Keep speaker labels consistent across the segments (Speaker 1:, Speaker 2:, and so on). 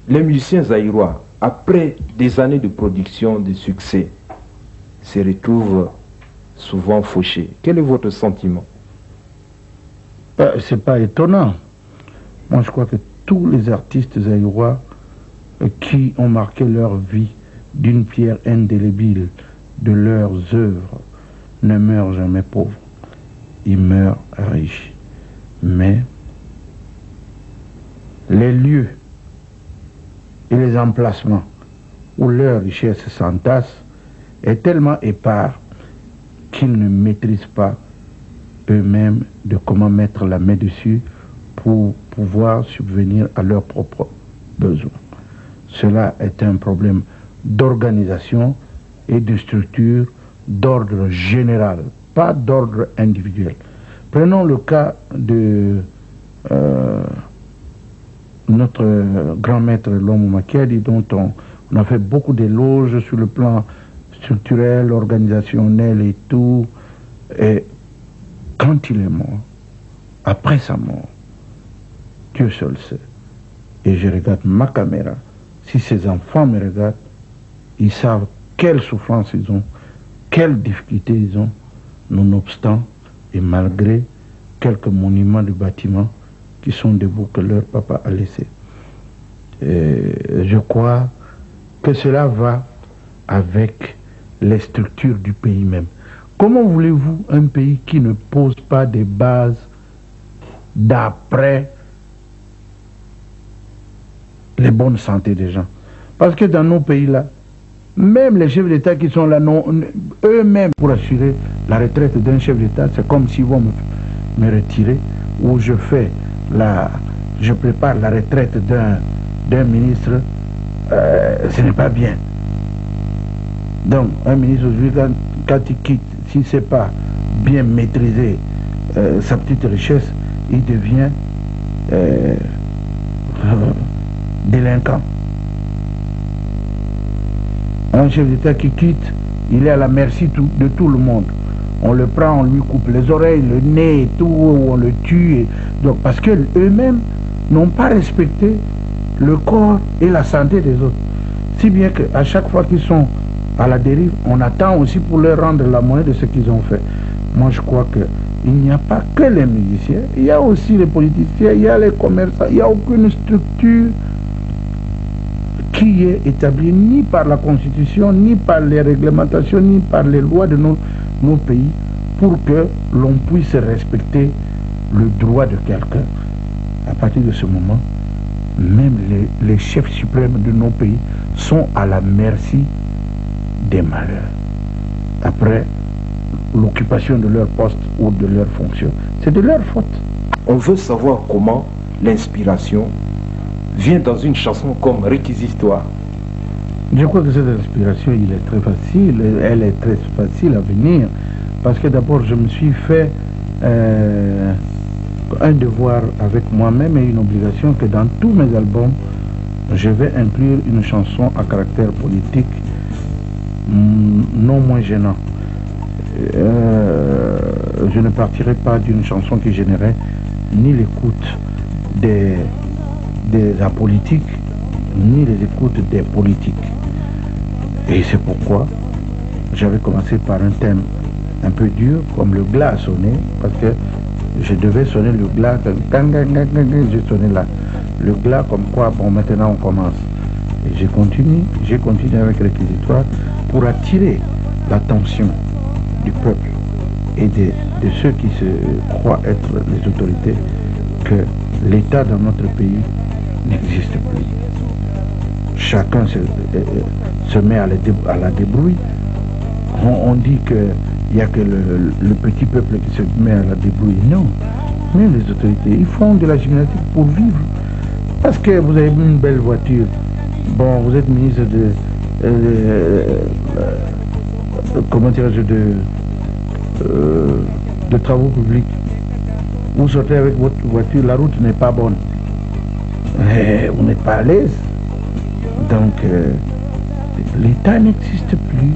Speaker 1: les musiciens zaïrois, après des années de production, de succès, se retrouvent souvent fauchés. Quel est votre sentiment?
Speaker 2: C'est pas étonnant. Moi, je crois que tous les artistes zaïrois qui ont marqué leur vie d'une pierre indélébile de leurs œuvres ne meurent jamais pauvres. Ils meurent riches. Mais les lieux et les emplacements où leur richesse s'entasse est tellement épars qu'ils ne maîtrisent pas eux-mêmes de comment mettre la main dessus pour pouvoir subvenir à leurs propres besoins. Cela est un problème d'organisation et de structure d'ordre général, pas d'ordre individuel. Prenons le cas de notre grand maître Lombo Makiadi, dont on a fait beaucoup d'éloges sur le plan structurel, organisationnel et tout. Et quand il est mort, après sa mort, Dieu seul sait. Et je regarde ma caméra. Si ses enfants me regardent, ils savent quelle souffrance ils ont, quelles difficultés ils ont, nonobstant et malgré quelques monuments de bâtiments qui sont debout que leur papa a laissés. Je crois que cela va avec les structures du pays même. Comment voulez-vous un pays qui ne pose pas des bases d'après les bonnes santé des gens? Parce que dans nos pays-là, même les chefs d'État qui sont là, eux-mêmes pour assurer la retraite d'un chef d'État, c'est comme s'ils vont me retirer, ou je prépare la retraite d'un ministre, ce n'est pas bien. Donc, un ministre aujourd'hui, quand il quitte, s'il ne sait pas bien maîtriser sa petite richesse, il devient délinquant. Un chef d'État qui quitte, il est à la merci de tout le monde. On le prend, on lui coupe les oreilles, le nez et tout, on le tue. Donc, parce qu'eux-mêmes n'ont pas respecté le corps et la santé des autres. Si bien qu'à chaque fois qu'ils sont à la dérive, on attend aussi pour leur rendre la monnaie de ce qu'ils ont fait. Moi, je crois qu'il n'y a pas que les musiciens, il y a aussi les politiciens, il y a les commerçants, il n'y a aucune structure qui est établie ni par la Constitution, ni par les réglementations, ni par les lois de nos pays, pour que l'on puisse respecter le droit de quelqu'un. À partir de ce moment, même les chefs suprêmes de nos pays sont à la merci des malheurs. Après l'occupation de leur poste ou de leur fonction, c'est de leur faute.
Speaker 1: On veut savoir comment l'inspiration vient dans une chanson comme Réquisitoire.
Speaker 2: Je crois que cette inspiration, elle est très facile à venir, parce que d'abord je me suis fait un devoir avec moi-même et une obligation que dans tous mes albums, je vais inclure une chanson à caractère politique non moins gênant. Je ne partirai pas d'une chanson qui générait ni l'écoute des apolitiques, ni les écoutes des politiques. Et c'est pourquoi j'avais commencé par un thème un peu dur, comme le glas a sonné, parce que je devais sonner le glas, j'ai sonné là. Le glas comme quoi, bon, maintenant on commence. Et j'ai continué avec Réquisitoire pour attirer l'attention du peuple et de ceux qui se croient être les autorités, que l'État dans notre pays n'existe plus. Chacun se met à la débrouille. On dit qu'il n'y a que le petit peuple qui se met à la débrouille. Non, même les autorités, ils font de la gymnastique pour vivre. Parce que vous avez une belle voiture. Bon, vous êtes ministre comment dirais-je, de travaux publics. Vous sortez avec votre voiture, la route n'est pas bonne. Vous n'êtes pas à l'aise. Donc, l'État n'existe plus.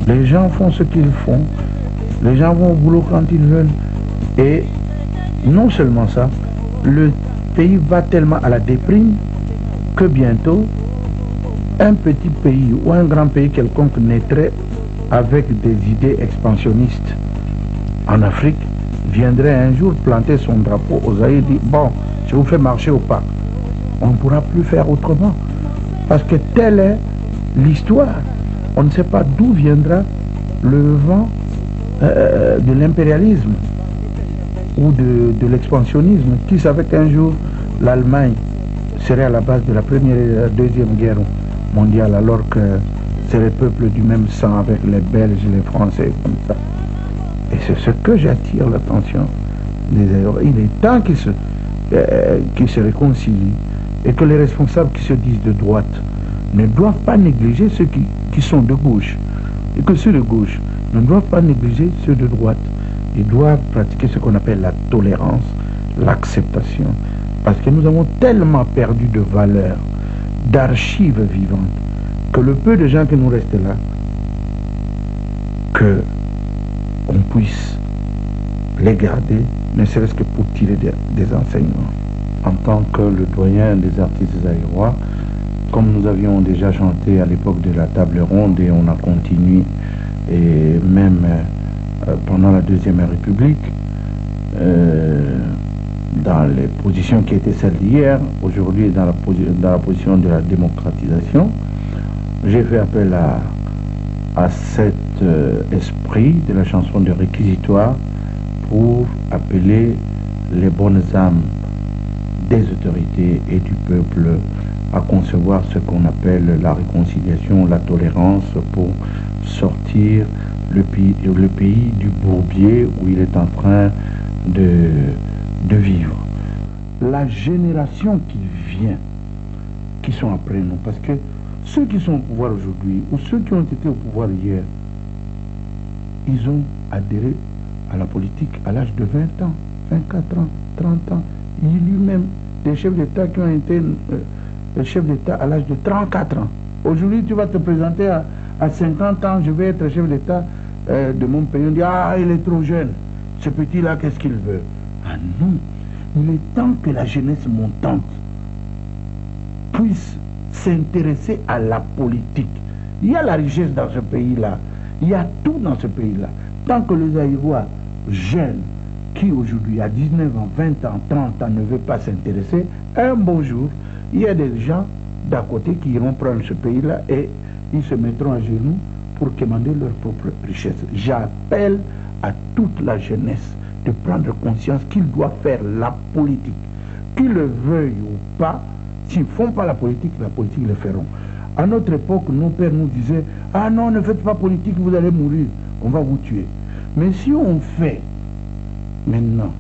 Speaker 2: Les gens font ce qu'ils font. Les gens vont au boulot quand ils veulent. Et non seulement ça, le pays va tellement à la déprime que bientôt, un petit pays ou un grand pays quelconque naîtrait avec des idées expansionnistes en Afrique, viendrait un jour planter son drapeau aux Zaïre et dire bon, je vous fais marcher au pas. On ne pourra plus faire autrement. Parce que telle est l'histoire. On ne sait pas d'où viendra le vent de l'impérialisme ou de l'expansionnisme. Qui savait qu'un jour l'Allemagne serait à la base de la première et la deuxième guerre mondiale, alors que c'est les peuples du même sang avec les Belges, les Français, comme ça. Et c'est ce que j'attire l'attention des Aérois. Il est temps qu'ils se réconcilient et que les responsables qui se disent de droite ne doivent pas négliger ceux qui sont de gauche. Et que ceux de gauche ne doivent pas négliger ceux de droite. Ils doivent pratiquer ce qu'on appelle la tolérance, l'acceptation. Parce que nous avons tellement perdu de valeurs, d'archives vivantes, que le peu de gens qui nous restent là, que on puisse les garder, ne serait-ce que pour tirer des enseignements. En tant que le doyen des artistes zaïrois, comme nous avions déjà chanté à l'époque de la table ronde et on a continué, et même pendant la Deuxième République, dans les positions qui étaient celles d'hier, aujourd'hui dans la position de la démocratisation, j'ai fait appel à cet esprit de la chanson de réquisitoire pour appeler les bonnes âmes des autorités et du peuple à concevoir ce qu'on appelle la réconciliation, la tolérance pour sortir le pays du bourbier où il est en train de vivre. La génération qui vient, qui sont après nous, parce que ceux qui sont au pouvoir aujourd'hui ou ceux qui ont été au pouvoir hier, ils ont adhéré à la politique à l'âge de 20 ans, 24 ans, 30 ans. Il y a eu même des chefs d'État qui ont été chefs d'État à l'âge de 34 ans. Aujourd'hui, tu vas te présenter à 50 ans, je vais être chef d'État de mon pays. On dit, ah, il est trop jeune. Ce petit-là, qu'est-ce qu'il veut? Ah non, il est temps que la jeunesse montante puisse s'intéresser à la politique. Il y a la richesse dans ce pays-là. Il y a tout dans ce pays-là. Tant que les Aïrois jeunes, qui aujourd'hui a 19 ans, 20 ans, 30 ans, ne veulent pas s'intéresser, un beau jour, il y a des gens d'à côté qui iront prendre ce pays-là et ils se mettront à genoux pour commander leur propre richesse. J'appelle à toute la jeunesse de prendre conscience qu'ils doivent faire la politique. Qu'ils le veuillent ou pas, s'ils ne font pas la politique le feront. À notre époque, nos pères nous disaient « Ah non, ne faites pas politique, vous allez mourir, on va vous tuer. » Mais si on fait maintenant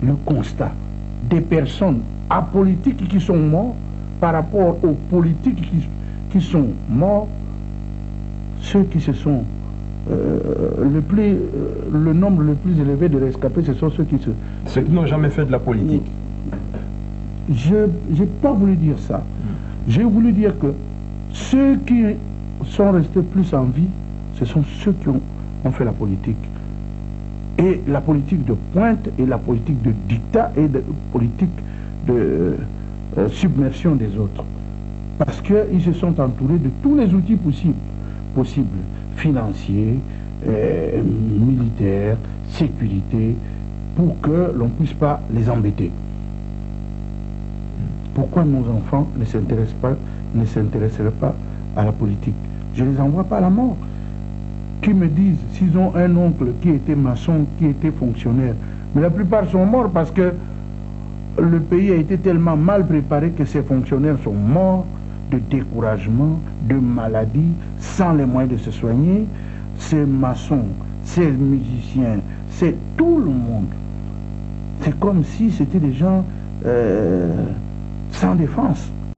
Speaker 2: le constat des personnes apolitiques qui sont mortes par rapport aux politiques qui sont morts, ceux qui se sont le nombre le plus élevé de rescapés, ce sont ceux qui se...
Speaker 1: Ceux qui n'ont jamais fait de la politique.
Speaker 2: Je n'ai pas voulu dire ça. J'ai voulu dire que ceux qui sont restés plus en vie, ce sont ceux qui ont fait la politique. Et la politique de pointe, et la politique de dictat, et la politique de submersion des autres. Parce qu'ils se sont entourés de tous les outils possibles, financiers, militaires, sécurité, pour que l'on ne puisse pas les embêter. Pourquoi nos enfants ne s'intéresseraient pas à la politique? Je ne les envoie pas à la mort. Qui me disent, s'ils ont un oncle qui était maçon, qui était fonctionnaire, mais la plupart sont morts parce que le pays a été tellement mal préparé que ces fonctionnaires sont morts de découragement, de maladie, sans les moyens de se soigner. Ces maçons, ces musiciens, c'est tout le monde. C'est comme si c'était des gens sans défense.